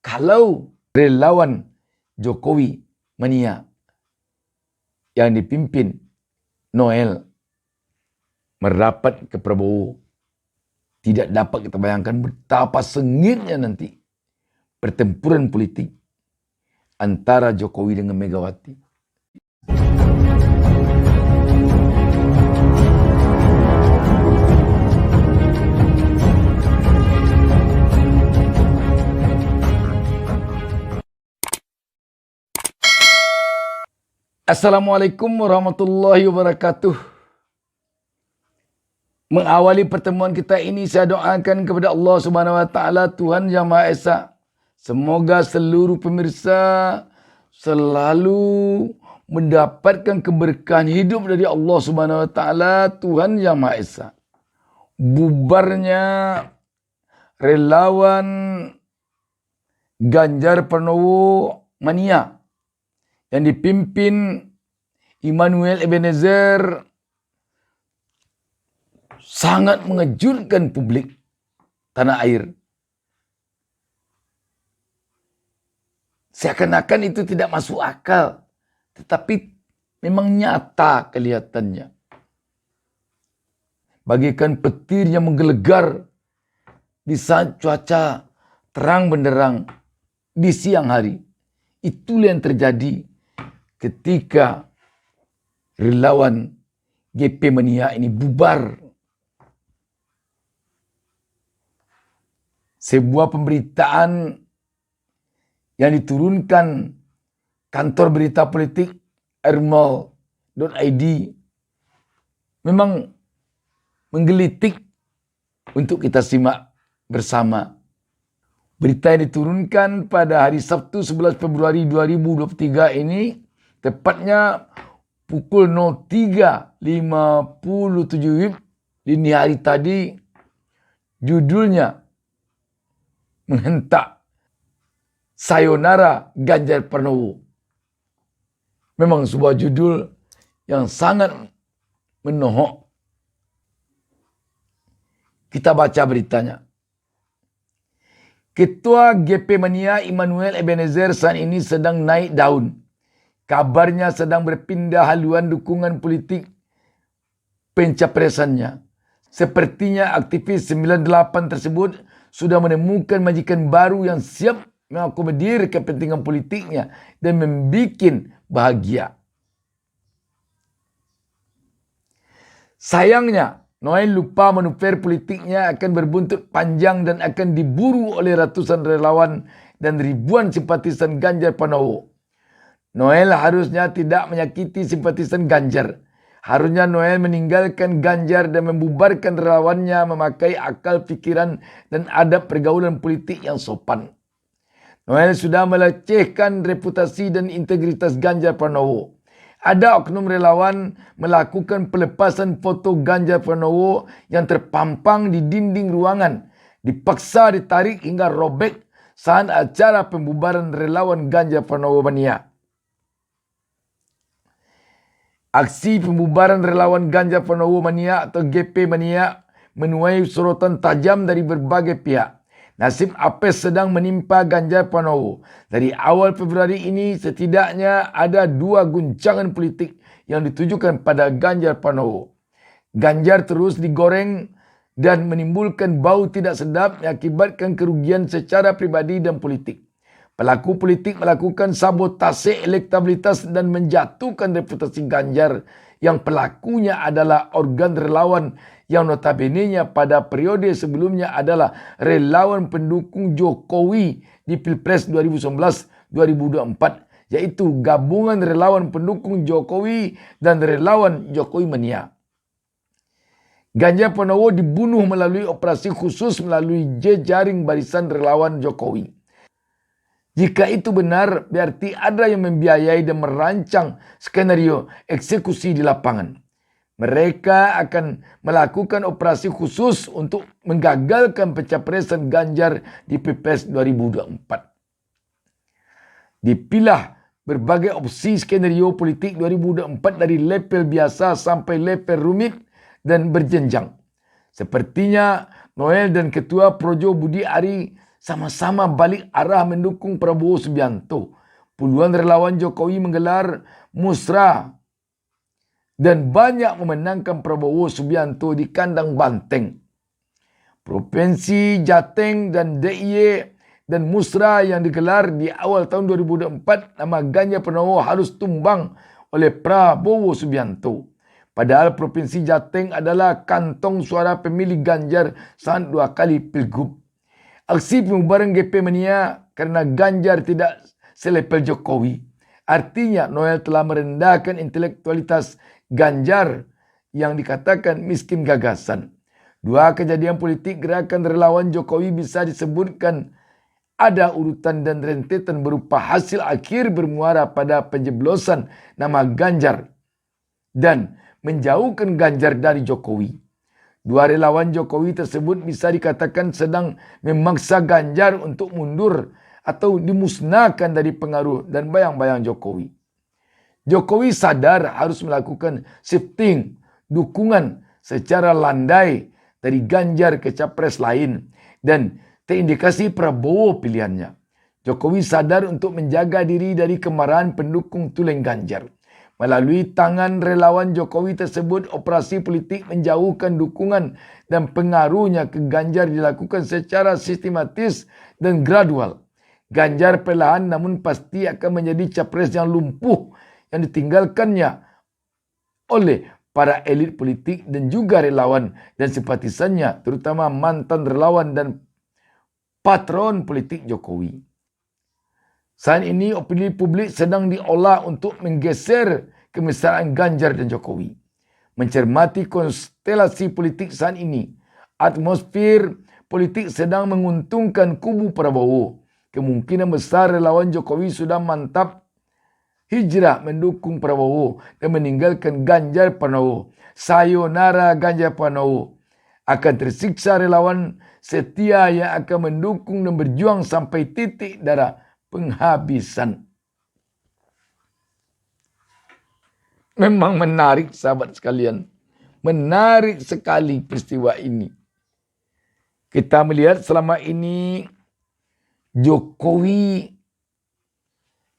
Kalau relawan Jokowi mania yang dipimpin Noel merapat ke Prabowo, tidak dapat kita bayangkan betapa sengitnya nanti pertempuran politik antara Jokowi dengan Megawati. Assalamualaikum warahmatullahi wabarakatuh. Mengawali pertemuan kita ini, saya doakan kepada Allah Subhanahu wa taala, Tuhan Yang Maha Esa, semoga seluruh pemirsa selalu mendapatkan keberkahan hidup dari Allah Subhanahu wa taala, Tuhan Yang Maha Esa. Bubarnya relawan Ganjar Pranowo mania yang dipimpin Immanuel Ebenezer sangat mengejutkan publik tanah air. Seakan-akan itu tidak masuk akal, tetapi memang nyata kelihatannya. Bagaikan petir yang menggelegar di saat cuaca terang benderang di siang hari. Itulah yang terjadi ketika relawan GP Mania ini bubar. Sebuah pemberitaan yang diturunkan kantor berita politik Ermal.id memang menggelitik untuk kita simak bersama. Berita yang diturunkan pada hari Sabtu 11 Februari 2023 ini, tepatnya pukul 03.57 dini hari tadi, judulnya menghentak Sayonara Ganjar Pranowo. Memang sebuah judul yang sangat menohok. Kita baca beritanya. Ketua GP Mania Immanuel Ebenezer saat ini sedang naik daun. Kabarnya sedang berpindah haluan dukungan politik pencapresannya. Sepertinya aktivis 98 tersebut sudah menemukan majikan baru yang siap mengakomodir kepentingan politiknya dan membuat bahagia. Sayangnya, Noel lupa manuver politiknya akan berbuntut panjang dan akan diburu oleh ratusan relawan dan ribuan simpatisan Ganjar Pranowo. Noel harusnya tidak menyakiti simpatisan Ganjar. Harusnya Noel meninggalkan Ganjar dan membubarkan relawannya memakai akal pikiran dan adab pergaulan politik yang sopan. Noel sudah melecehkan reputasi dan integritas Ganjar Pranowo. Ada oknum relawan melakukan pelepasan foto Ganjar Pranowo yang terpampang di dinding ruangan, dipaksa ditarik hingga robek saat acara pembubaran relawan Ganjar Pranowo Mania. Aksi pembubaran relawan Ganjar Pranowo Mania atau GP Mania menuai sorotan tajam dari berbagai pihak. Nasib apes sedang menimpa Ganjar Pranowo. Dari awal Februari ini setidaknya ada 2 guncangan politik yang ditujukan pada Ganjar Pranowo. Ganjar terus digoreng dan menimbulkan bau tidak sedap yang akibatkan kerugian secara pribadi dan politik. Pelaku politik melakukan sabotase elektabilitas dan menjatuhkan reputasi Ganjar yang pelakunya adalah organ relawan yang notabene-nya pada periode sebelumnya adalah relawan pendukung Jokowi di Pilpres 2019-2024, yaitu gabungan relawan pendukung Jokowi dan relawan Jokowi Mania. Ganjar Pranowo dibunuh melalui operasi khusus melalui jejaring barisan relawan Jokowi. Jika itu benar, berarti ada yang membiayai dan merancang skenario eksekusi di lapangan. Mereka akan melakukan operasi khusus untuk menggagalkan pencapresan Ganjar di Pilpres 2024. Dipilah berbagai opsi skenario politik 2024 dari level biasa sampai level rumit dan berjenjang. Sepertinya Noel dan Ketua Projo Budi Ari sama-sama balik arah mendukung Prabowo Subianto. Puluhan relawan Jokowi menggelar musra dan banyak memenangkan Prabowo Subianto di kandang banteng. Provinsi Jateng dan DIY dan musra yang digelar di awal tahun 2024, nama Ganjar Pranowo harus tumbang oleh Prabowo Subianto. Padahal Provinsi Jateng adalah kantong suara pemilih Ganjar saat 2 kali pilgub. Aksi pembubaran GP Mania karena Ganjar tidak selepel Jokowi. Artinya Noel telah merendahkan intelektualitas Ganjar yang dikatakan miskin gagasan. Dua kejadian politik gerakan relawan Jokowi bisa disebutkan ada urutan dan rentetan berupa hasil akhir bermuara pada penjeblosan nama Ganjar dan menjauhkan Ganjar dari Jokowi. Dua relawan Jokowi tersebut bisa dikatakan sedang memaksa Ganjar untuk mundur atau dimusnahkan dari pengaruh dan bayang-bayang Jokowi. Jokowi sadar harus melakukan shifting dukungan secara landai dari Ganjar ke capres lain dan terindikasi Prabowo pilihannya. Jokowi sadar untuk menjaga diri dari kemarahan pendukung tulen Ganjar. Melalui tangan relawan Jokowi tersebut, operasi politik menjauhkan dukungan dan pengaruhnya ke Ganjar dilakukan secara sistematis dan gradual. Ganjar perlahan namun pasti akan menjadi capres yang lumpuh yang ditinggalkannya oleh para elit politik dan juga relawan dan simpatisannya, terutama mantan relawan dan patron politik Jokowi. Saat ini opini publik sedang diolah untuk menggeser kemesraan Ganjar dan Jokowi. Mencermati konstelasi politik saat ini, atmosfer politik sedang menguntungkan kubu Prabowo. Kemungkinan besar relawan Jokowi sudah mantap hijrah mendukung Prabowo dan meninggalkan Ganjar Pranowo. Sayonara Ganjar Pranowo. Akan tersiksa relawan setia yang akan mendukung dan berjuang sampai titik darah penghabisan. Memang menarik sahabat sekalian. Menarik sekali peristiwa ini. Kita melihat selama ini Jokowi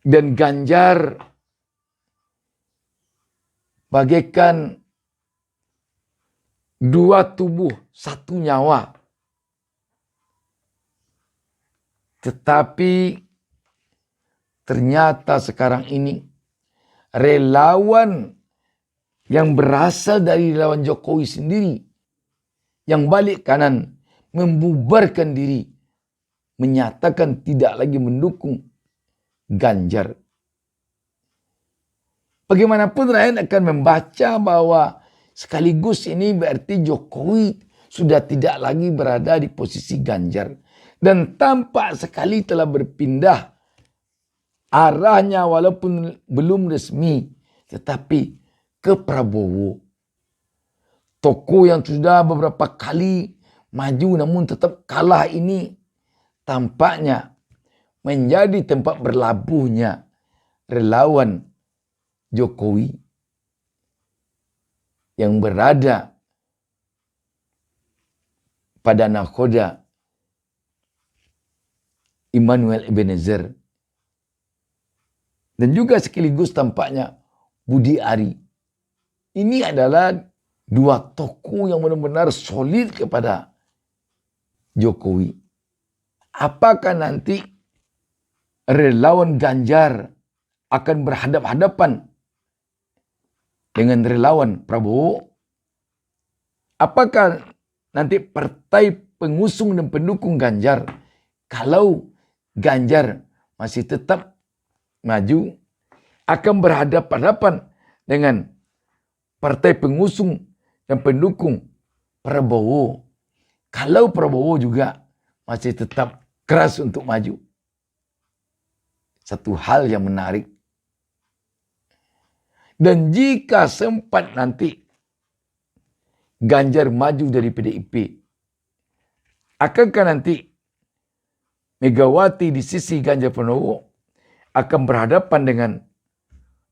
dan Ganjar bagaikan dua tubuh, satu nyawa. Tetapi ternyata sekarang ini relawan yang berasal dari relawan Jokowi sendiri yang balik kanan membubarkan diri, menyatakan tidak lagi mendukung Ganjar. Bagaimanapun rakyat akan membaca bahwa sekaligus ini berarti Jokowi sudah tidak lagi berada di posisi Ganjar. Dan tampak sekali telah berpindah arahnya walaupun belum resmi. Tetapi ke Prabowo. Tokoh yang sudah beberapa kali maju namun tetap kalah ini tampaknya menjadi tempat berlabuhnya relawan Jokowi yang berada pada nakhoda Immanuel Ebenezer. Dan juga sekaligus tampaknya Budi Ari. Ini adalah dua tokoh yang benar-benar solid kepada Jokowi. Apakah nanti relawan Ganjar akan berhadap-hadapan dengan relawan Prabowo? Apakah nanti partai pengusung dan pendukung Ganjar, kalau Ganjar masih tetap maju, akan berhadapan-hadapan dengan partai pengusung dan pendukung Prabowo, kalau Prabowo juga masih tetap keras untuk maju? Satu hal yang menarik. Dan jika sempat nanti Ganjar maju dari PDIP, akankah nanti Megawati di sisi Ganjar Pranowo akan berhadapan dengan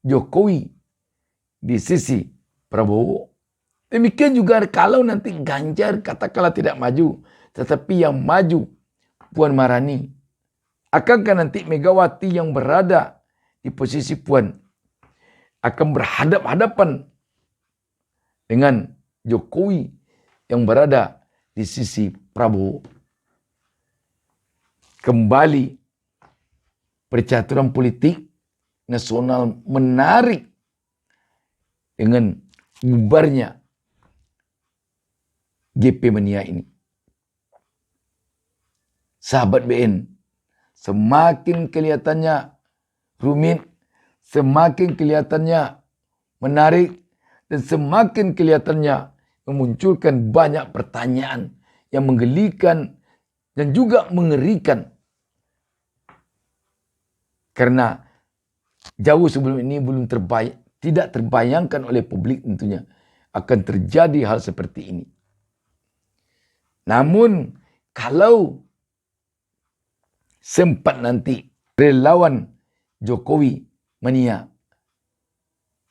Jokowi di sisi Prabowo? Demikian juga kalau nanti Ganjar katakanlah tidak maju, tetapi yang maju Puan Maharani. Akankah nanti Megawati yang berada di posisi Puan akan berhadap-hadapan dengan Jokowi yang berada di sisi Prabowo? Kembali percaturan politik nasional menarik dengan bubarnya GP Mania ini. Sahabat BN, semakin kelihatannya rumit, semakin kelihatannya menarik, dan semakin kelihatannya memunculkan banyak pertanyaan yang menggelikan dan juga mengerikan. Karena jauh sebelum ini tidak terbayangkan oleh publik tentunya akan terjadi hal seperti ini. Namun kalau sempat nanti relawan Jokowi Mania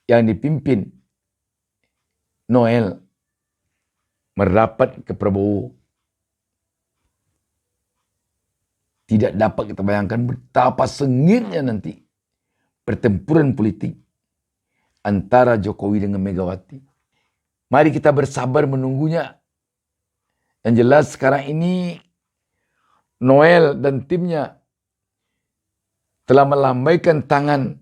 yang dipimpin Noel merapat ke Prabowo, tidak dapat kita bayangkan betapa sengitnya nanti pertempuran politik antara Jokowi dengan Megawati. Mari kita bersabar menunggunya. Yang jelas sekarang ini Noel dan timnya telah melambaikan tangan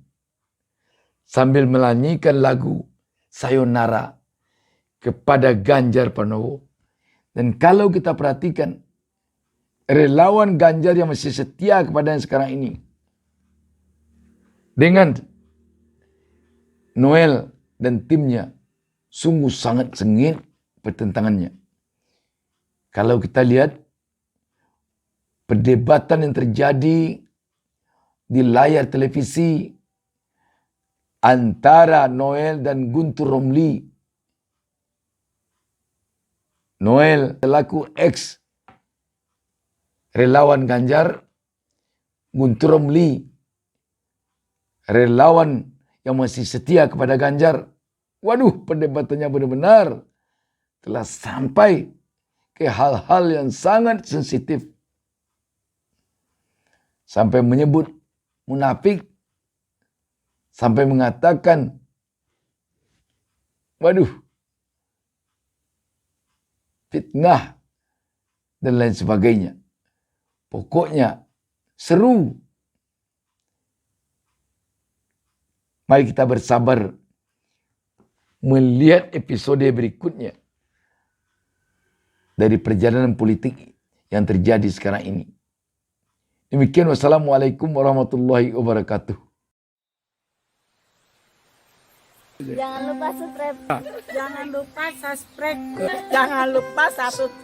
sambil menyanyikan lagu Sayonara kepada Ganjar Pranowo. Dan kalau kita perhatikan, relawan Ganjar yang masih setia kepada yang sekarang ini, dengan Noel dan timnya, sungguh sangat sengit pertentangannya. Kalau kita lihat perdebatan yang terjadi di layar televisi antara Noel dan Guntur Romli. Noel selaku ex relawan Ganjar, Guntur Romli relawan yang masih setia kepada Ganjar. Waduh, perdebatannya benar-benar telah sampai ke hal-hal yang sangat sensitif. Sampai menyebut munafik, sampai mengatakan, waduh, fitnah, dan lain sebagainya. Pokoknya seru. Mari kita bersabar melihat episode berikutnya dari perjalanan politik yang terjadi sekarang ini. Demikian, wassalamualaikum warahmatullahi wabarakatuh. Jangan lupa subscribe. Jangan lupa subscribe. Jangan lupa subscribe.